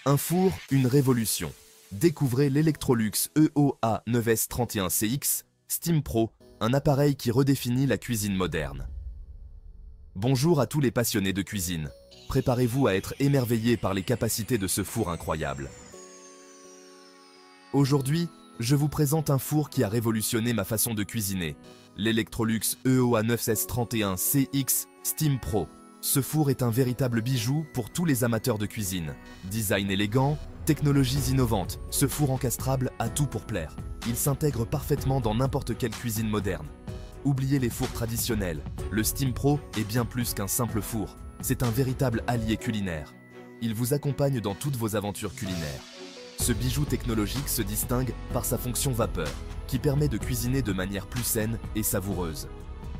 Un four, une révolution. Découvrez l'Electrolux EOA9S31CX Steam Pro, un appareil qui redéfinit la cuisine moderne. Bonjour à tous les passionnés de cuisine. Préparez-vous à être émerveillés par les capacités de ce four incroyable. Aujourd'hui, je vous présente un four qui a révolutionné ma façon de cuisiner, l'Electrolux EOA9S31CX Steam Pro. Ce four est un véritable bijou pour tous les amateurs de cuisine. Design élégant, technologies innovantes, ce four encastrable a tout pour plaire. Il s'intègre parfaitement dans n'importe quelle cuisine moderne. Oubliez les fours traditionnels, le Steam Pro est bien plus qu'un simple four. C'est un véritable allié culinaire. Il vous accompagne dans toutes vos aventures culinaires. Ce bijou technologique se distingue par sa fonction vapeur, qui permet de cuisiner de manière plus saine et savoureuse.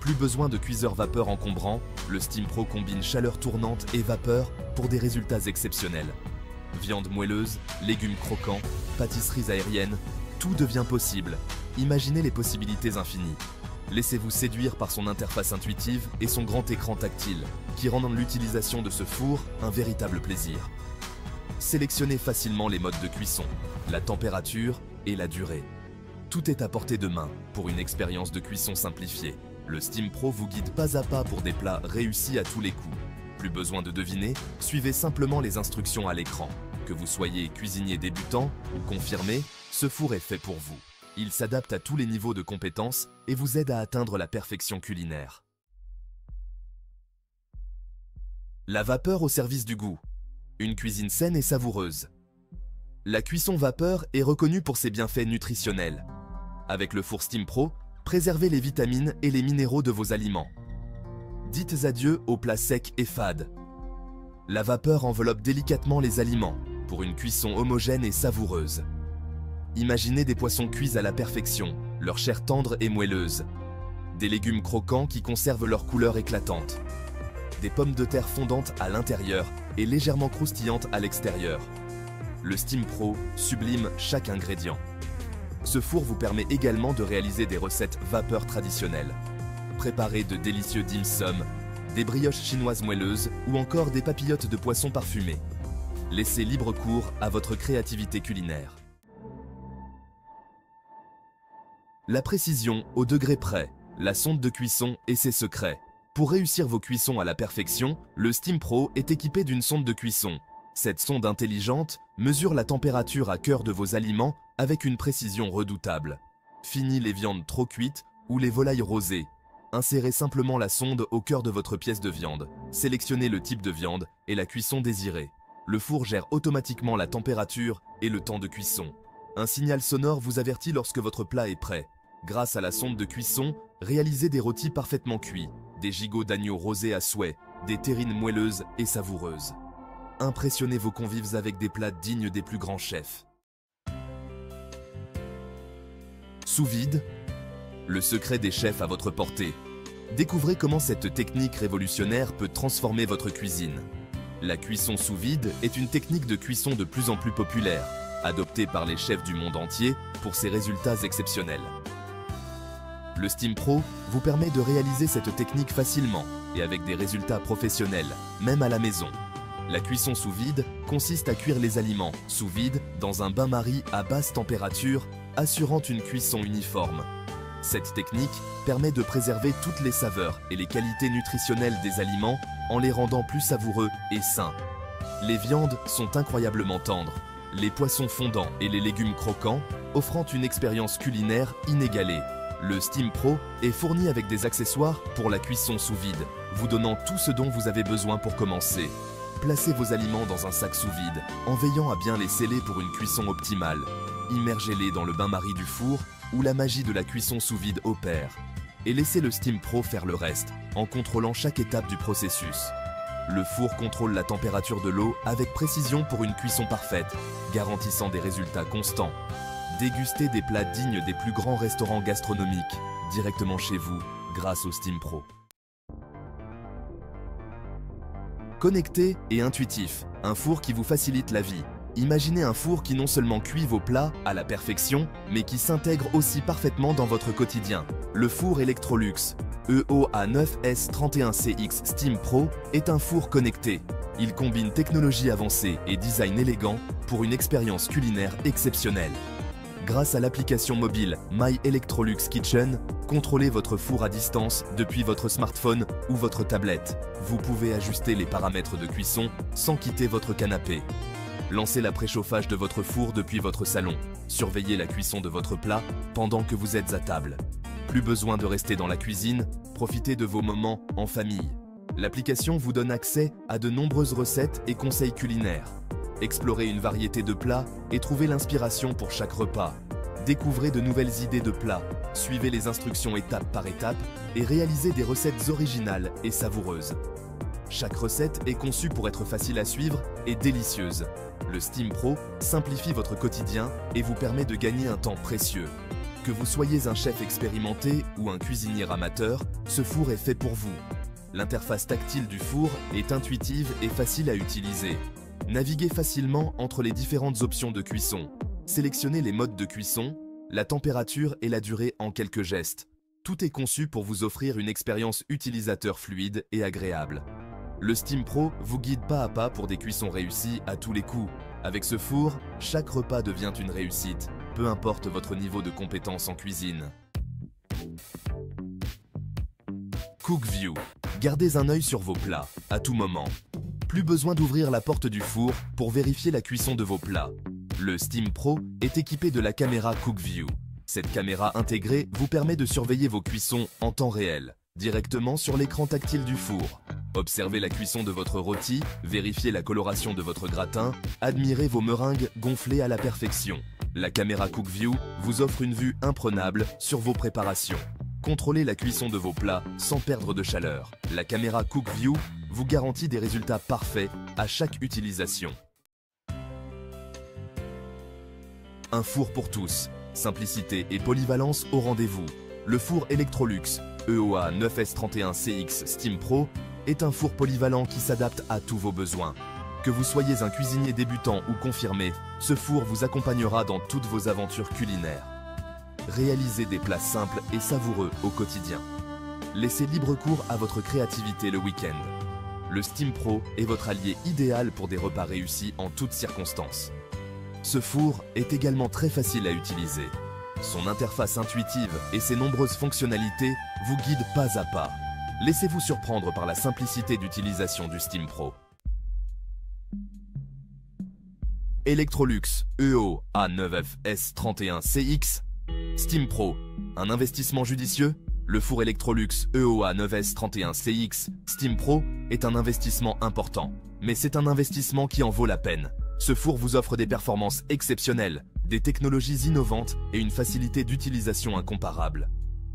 Plus besoin de cuiseur vapeur encombrant, le Steam Pro combine chaleur tournante et vapeur pour des résultats exceptionnels. Viande moelleuse, légumes croquants, pâtisseries aériennes, tout devient possible. Imaginez les possibilités infinies. Laissez-vous séduire par son interface intuitive et son grand écran tactile, qui rendent l'utilisation de ce four un véritable plaisir. Sélectionnez facilement les modes de cuisson, la température et la durée. Tout est à portée de main pour une expérience de cuisson simplifiée. Le Steam Pro vous guide pas à pas pour des plats réussis à tous les coups. Plus besoin de deviner, suivez simplement les instructions à l'écran. Que vous soyez cuisinier débutant ou confirmé, ce four est fait pour vous. Il s'adapte à tous les niveaux de compétences et vous aide à atteindre la perfection culinaire. La vapeur au service du goût. Une cuisine saine et savoureuse. La cuisson vapeur est reconnue pour ses bienfaits nutritionnels. Avec le four Steam Pro, préservez les vitamines et les minéraux de vos aliments. Dites adieu aux plats secs et fades. La vapeur enveloppe délicatement les aliments pour une cuisson homogène et savoureuse. Imaginez des poissons cuits à la perfection, leur chair tendre et moelleuse. Des légumes croquants qui conservent leur couleur éclatante. Des pommes de terre fondantes à l'intérieur et légèrement croustillantes à l'extérieur. Le Steam Pro sublime chaque ingrédient. Ce four vous permet également de réaliser des recettes vapeur traditionnelles. Préparez de délicieux dim sum, des brioches chinoises moelleuses ou encore des papillotes de poisson parfumés. Laissez libre cours à votre créativité culinaire. La précision au degré près, la sonde de cuisson et ses secrets. Pour réussir vos cuissons à la perfection, le Steam Pro est équipé d'une sonde de cuisson. Cette sonde intelligente mesure la température à cœur de vos aliments avec une précision redoutable. Fini les viandes trop cuites ou les volailles rosées. Insérez simplement la sonde au cœur de votre pièce de viande. Sélectionnez le type de viande et la cuisson désirée. Le four gère automatiquement la température et le temps de cuisson. Un signal sonore vous avertit lorsque votre plat est prêt. Grâce à la sonde de cuisson, réalisez des rôtis parfaitement cuits, des gigots d'agneau rosés à souhait, des terrines moelleuses et savoureuses. Impressionnez vos convives avec des plats dignes des plus grands chefs. Sous vide, le secret des chefs à votre portée. Découvrez comment cette technique révolutionnaire peut transformer votre cuisine. La cuisson sous vide est une technique de cuisson de plus en plus populaire, adoptée par les chefs du monde entier pour ses résultats exceptionnels. Le Steam Pro vous permet de réaliser cette technique facilement et avec des résultats professionnels, même à la maison. La cuisson sous vide consiste à cuire les aliments sous vide dans un bain-marie à basse température, assurant une cuisson uniforme. Cette technique permet de préserver toutes les saveurs et les qualités nutritionnelles des aliments en les rendant plus savoureux et sains. Les viandes sont incroyablement tendres, les poissons fondants et les légumes croquants offrant une expérience culinaire inégalée. Le Steam Pro est fourni avec des accessoires pour la cuisson sous vide, vous donnant tout ce dont vous avez besoin pour commencer. Placez vos aliments dans un sac sous vide, en veillant à bien les sceller pour une cuisson optimale. Immergez-les dans le bain-marie du four, où la magie de la cuisson sous vide opère. Et laissez le Steam Pro faire le reste, en contrôlant chaque étape du processus. Le four contrôle la température de l'eau avec précision pour une cuisson parfaite, garantissant des résultats constants. Dégustez des plats dignes des plus grands restaurants gastronomiques, directement chez vous, grâce au Steam Pro. Connecté et intuitif, un four qui vous facilite la vie. Imaginez un four qui non seulement cuit vos plats à la perfection, mais qui s'intègre aussi parfaitement dans votre quotidien. Le four Electrolux EOA9S31CX Steam Pro est un four connecté. Il combine technologie avancée et design élégant pour une expérience culinaire exceptionnelle. Grâce à l'application mobile My Electrolux Kitchen, contrôlez votre four à distance depuis votre smartphone ou votre tablette. Vous pouvez ajuster les paramètres de cuisson sans quitter votre canapé. Lancez la préchauffage de votre four depuis votre salon. Surveillez la cuisson de votre plat pendant que vous êtes à table. Plus besoin de rester dans la cuisine, profitez de vos moments en famille. L'application vous donne accès à de nombreuses recettes et conseils culinaires. Explorez une variété de plats et trouvez l'inspiration pour chaque repas. Découvrez de nouvelles idées de plats, suivez les instructions étape par étape et réalisez des recettes originales et savoureuses. Chaque recette est conçue pour être facile à suivre et délicieuse. Le Steam Pro simplifie votre quotidien et vous permet de gagner un temps précieux. Que vous soyez un chef expérimenté ou un cuisinier amateur, ce four est fait pour vous. L'interface tactile du four est intuitive et facile à utiliser. Naviguez facilement entre les différentes options de cuisson. Sélectionnez les modes de cuisson, la température et la durée en quelques gestes. Tout est conçu pour vous offrir une expérience utilisateur fluide et agréable. Le Steam Pro vous guide pas à pas pour des cuissons réussies à tous les coups. Avec ce four, chaque repas devient une réussite, peu importe votre niveau de compétence en cuisine. CookView. Gardez un œil sur vos plats, à tout moment. Plus besoin d'ouvrir la porte du four pour vérifier la cuisson de vos plats. Le Steam Pro est équipé de la caméra CookView. Cette caméra intégrée vous permet de surveiller vos cuissons en temps réel, directement sur l'écran tactile du four. Observez la cuisson de votre rôti, vérifiez la coloration de votre gratin, admirez vos meringues gonflées à la perfection. La caméra CookView vous offre une vue imprenable sur vos préparations. Contrôlez la cuisson de vos plats sans perdre de chaleur. La caméra CookView vous garantit des résultats parfaits à chaque utilisation. Un four pour tous. Simplicité et polyvalence au rendez-vous. Le four Electrolux EOA 9S31CX Steam Pro est un four polyvalent qui s'adapte à tous vos besoins. Que vous soyez un cuisinier débutant ou confirmé, ce four vous accompagnera dans toutes vos aventures culinaires. Réalisez des plats simples et savoureux au quotidien. Laissez libre cours à votre créativité le week-end. Le Steam Pro est votre allié idéal pour des repas réussis en toutes circonstances. Ce four est également très facile à utiliser. Son interface intuitive et ses nombreuses fonctionnalités vous guident pas à pas. Laissez-vous surprendre par la simplicité d'utilisation du Steam Pro. Electrolux EOA 9S31CX Steam Pro, un investissement judicieux? Le four Electrolux EOA 9S31CX Steam Pro est un investissement important, mais c'est un investissement qui en vaut la peine. Ce four vous offre des performances exceptionnelles, des technologies innovantes et une facilité d'utilisation incomparable.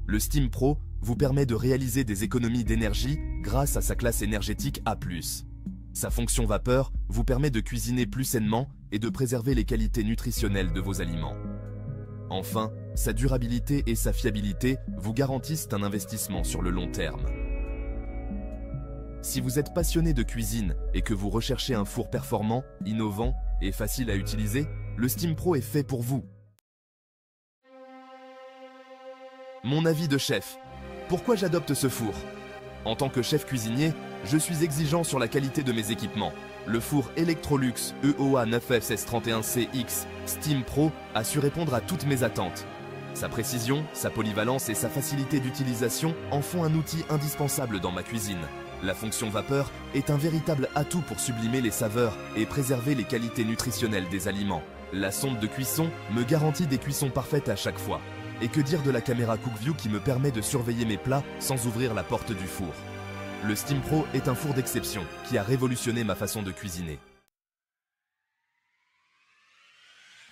Le Steam Pro vous permet de réaliser des économies d'énergie grâce à sa classe énergétique A+. Sa fonction vapeur vous permet de cuisiner plus sainement et de préserver les qualités nutritionnelles de vos aliments. Enfin, sa durabilité et sa fiabilité vous garantissent un investissement sur le long terme. Si vous êtes passionné de cuisine et que vous recherchez un four performant, innovant et facile à utiliser, le Steam Pro est fait pour vous. Mon avis de chef. Pourquoi j'adopte ce four? En tant que chef cuisinier, je suis exigeant sur la qualité de mes équipements. Le four Electrolux EOA 9S31CX Steam Pro a su répondre à toutes mes attentes. Sa précision, sa polyvalence et sa facilité d'utilisation en font un outil indispensable dans ma cuisine. La fonction vapeur est un véritable atout pour sublimer les saveurs et préserver les qualités nutritionnelles des aliments. La sonde de cuisson me garantit des cuissons parfaites à chaque fois. Et que dire de la caméra CookView qui me permet de surveiller mes plats sans ouvrir la porte du four. Le Steam Pro est un four d'exception qui a révolutionné ma façon de cuisiner.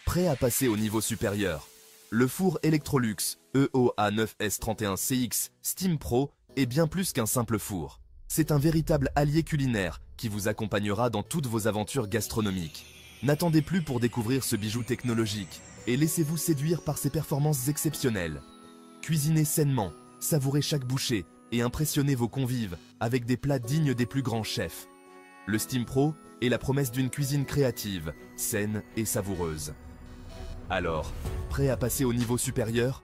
Prêt à passer au niveau supérieur? Le four Electrolux EOA 9S31CX Steam Pro est bien plus qu'un simple four. C'est un véritable allié culinaire qui vous accompagnera dans toutes vos aventures gastronomiques. N'attendez plus pour découvrir ce bijou technologique et laissez-vous séduire par ses performances exceptionnelles. Cuisinez sainement, savourez chaque bouchée et impressionnez vos convives avec des plats dignes des plus grands chefs. Le Steam Pro est la promesse d'une cuisine créative, saine et savoureuse. Alors, prêt à passer au niveau supérieur?